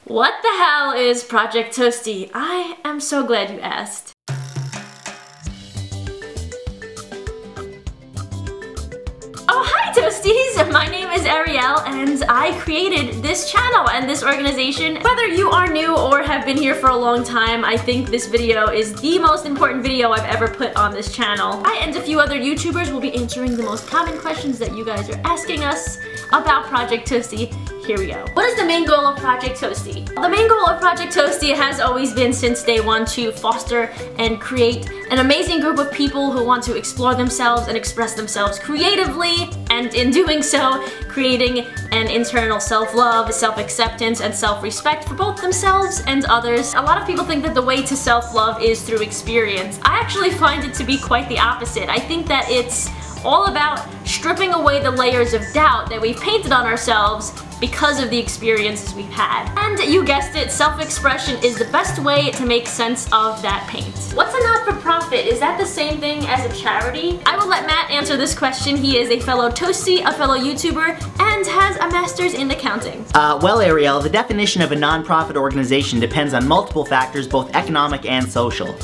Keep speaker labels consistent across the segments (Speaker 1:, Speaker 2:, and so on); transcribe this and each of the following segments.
Speaker 1: What the hell is Project Toasty? I am so glad you asked. Oh, hi Toasties! My name is Ariel and I created this channel and this organization. Whether you are new or have been here for a long time, I think this video is the most important video I've ever put on this channel. I and a few other YouTubers will be answering the most common questions that you guys are asking us about Project Toasty. Here we go. What is the main goal of Project Toasty? The main goal of Project Toasty has always been since day one to foster and create an amazing group of people who want to explore themselves and express themselves creatively, and in doing so, creating an internal self-love, self-acceptance, and self-respect for both themselves and others. A lot of people think that the way to self-love is through experience. I actually find it to be quite the opposite. I think that it's all about stripping away the layers of doubt that we've painted on ourselves because of the experiences we've had. And you guessed it, self-expression is the best way to make sense of that paint. What's a not-for-profit? Is that the same thing as a charity? I will let Matt answer this question. He is a fellow Toasty, a fellow YouTuber, and has a master's in accounting.
Speaker 2: Well, Ariel, the definition of a non-profit organization depends on multiple factors, both economic and social.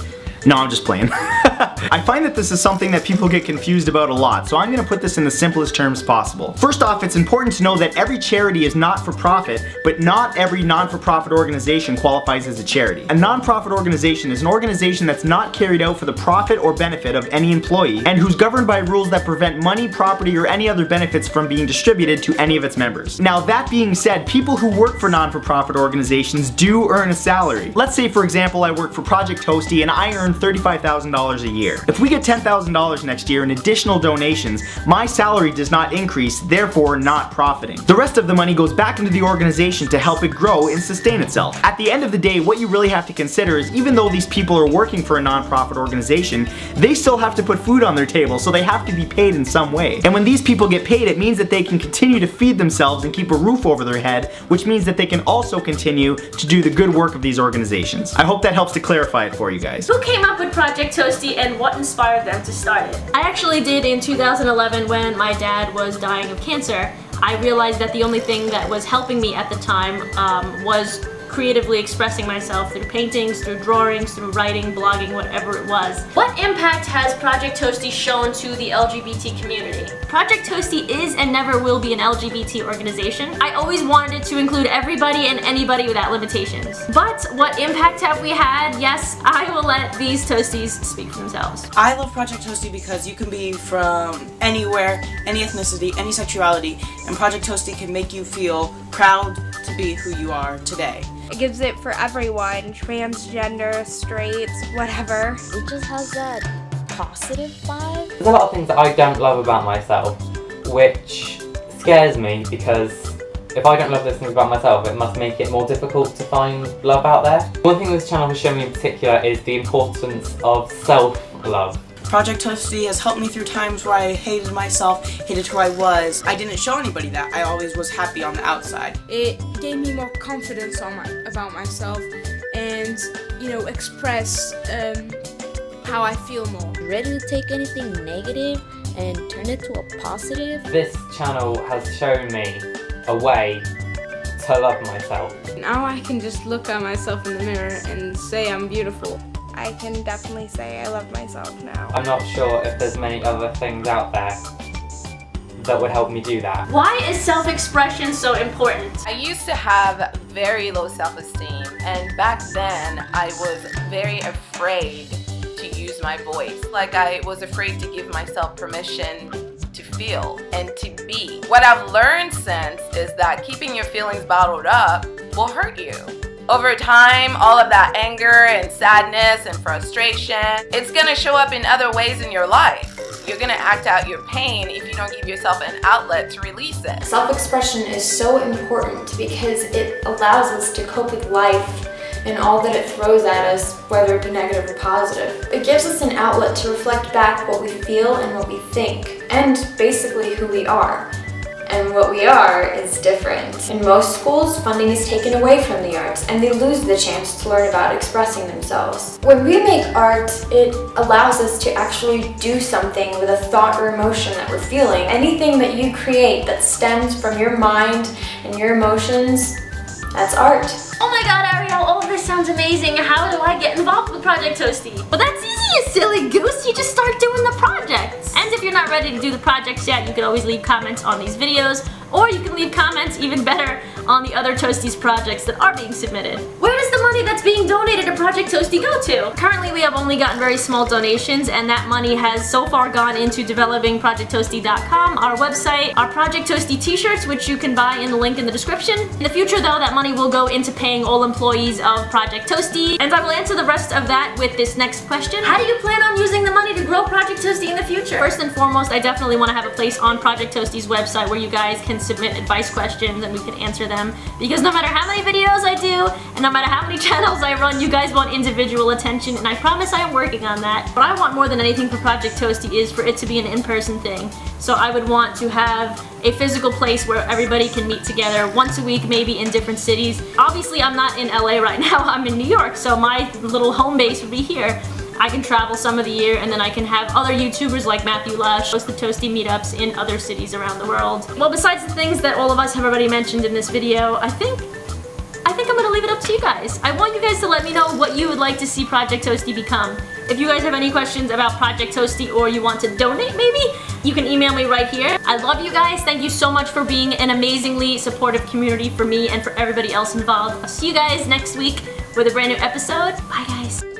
Speaker 2: No, I'm just playing. I find that this is something that people get confused about a lot, so I'm gonna put this in the simplest terms possible. First off, it's important to know that every charity is not for profit, but not every non-for-profit organization qualifies as a charity. A non-profit organization is an organization that's not carried out for the profit or benefit of any employee, and who's governed by rules that prevent money, property, or any other benefits from being distributed to any of its members. Now, that being said, people who work for non-for-profit organizations do earn a salary. Let's say, for example, I work for Project Toasty and I earn $35,000 a year. If we get $10,000 next year in additional donations, my salary does not increase, therefore not profiting. The rest of the money goes back into the organization to help it grow and sustain itself. At the end of the day, what you really have to consider is even though these people are working for a non-profit organization, they still have to put food on their table, so they have to be paid in some way. And when these people get paid, it means that they can continue to feed themselves and keep a roof over their head, which means that they can also continue to do the good work of these organizations. I hope that helps to clarify it for you guys.
Speaker 1: Who came up with Project Toasty and what inspired them to start it? I actually did in 2011 when my dad was dying of cancer. I realized that the only thing that was helping me at the time was creatively expressing myself through paintings, through drawings, through writing, blogging, whatever it was. What impact has Project Toasty shown to the LGBT community? Project Toasty is and never will be an LGBT organization. I always wanted it to include everybody and anybody without limitations. But what impact have we had? Yes, I will let these Toasties speak for themselves.
Speaker 3: I love Project Toasty because you can be from anywhere, any ethnicity, any sexuality, and Project Toasty can make you feel proud to be who you are today.
Speaker 4: It gives it for everyone, transgender, straights, whatever.
Speaker 5: It just has that positive vibe.
Speaker 6: There's a lot of things that I don't love about myself, which scares me because if I don't love those things about myself, it must make it more difficult to find love out there. One thing this channel has shown me in particular is the importance of self-love.
Speaker 3: Project Toasty has helped me through times where I hated myself, hated who I was. I didn't show anybody that. I always was happy on the outside.
Speaker 7: It gave me more confidence about myself and, express how I feel more.
Speaker 5: Ready to take anything negative and turn it to a positive.
Speaker 6: This channel has shown me a way to love myself.
Speaker 7: Now I can just look at myself in the mirror and say I'm beautiful.
Speaker 4: I can definitely say I love myself now.
Speaker 6: I'm not sure if there's many other things out there that would help me do that.
Speaker 1: Why is self-expression so important?
Speaker 8: I used to have very low self-esteem, and back then I was very afraid to use my voice. Like I was afraid to give myself permission to feel and to be. What I've learned since is that keeping your feelings bottled up will hurt you. Over time, all of that anger and sadness and frustration, it's gonna show up in other ways in your life. You're gonna act out your pain if you don't give yourself an outlet to release it.
Speaker 9: Self-expression is so important because it allows us to cope with life and all that it throws at us, whether it be negative or positive. It gives us an outlet to reflect back what we feel and what we think, and basically who we are. And what we are is different. In most schools, funding is taken away from the arts and they lose the chance to learn about expressing themselves. When we make art, it allows us to actually do something with a thought or emotion that we're feeling. Anything that you create that stems from your mind and your emotions That's art.
Speaker 1: Oh my god, Ariel, all of this sounds amazing. How do I get involved with Project Toasty? Well, that's easy, you silly goose. You just start doing the projects. And if you're not ready to do the projects yet, you can always leave comments on these videos, or you can leave comments, even better, on the other Toasties projects that are being submitted. Where does the money that's being donated to Project Toasty go to? Currently, we have only gotten very small donations, and that money has so far gone into developing ProjectToasty.com, our website, our Project Toasty t-shirts, which you can buy in the link in the description. In the future, though, that money will go into paying all employees of Project Toasty, and I will answer the rest of that with this next question. How do you plan on using the money to grow Project Toasty in the future? First and foremost, I definitely want to have a place on Project Toasty's website where you guys can submit advice questions and we can answer them, because no matter how many videos I do and no matter how many channels I run, you guys want individual attention, and I promise I am working on that. What I want more than anything for Project Toasty is for it to be an in-person thing. So I would want to have a physical place where everybody can meet together once a week, maybe in different cities. Obviously, I'm not in LA right now, I'm in New York, so my little home base would be here. I can travel some of the year, and then I can have other YouTubers like Matthew Lush host the Toasty meetups in other cities around the world. Well, besides the things that all of us have already mentioned in this video, I think I'm gonna leave it up to you guys. I want you guys to let me know what you would like to see Project Toasty become. If you guys have any questions about Project Toasty or you want to donate maybe, you can email me right here. I love you guys. Thank you so much for being an amazingly supportive community for me and for everybody else involved. I'll see you guys next week with a brand new episode. Bye guys.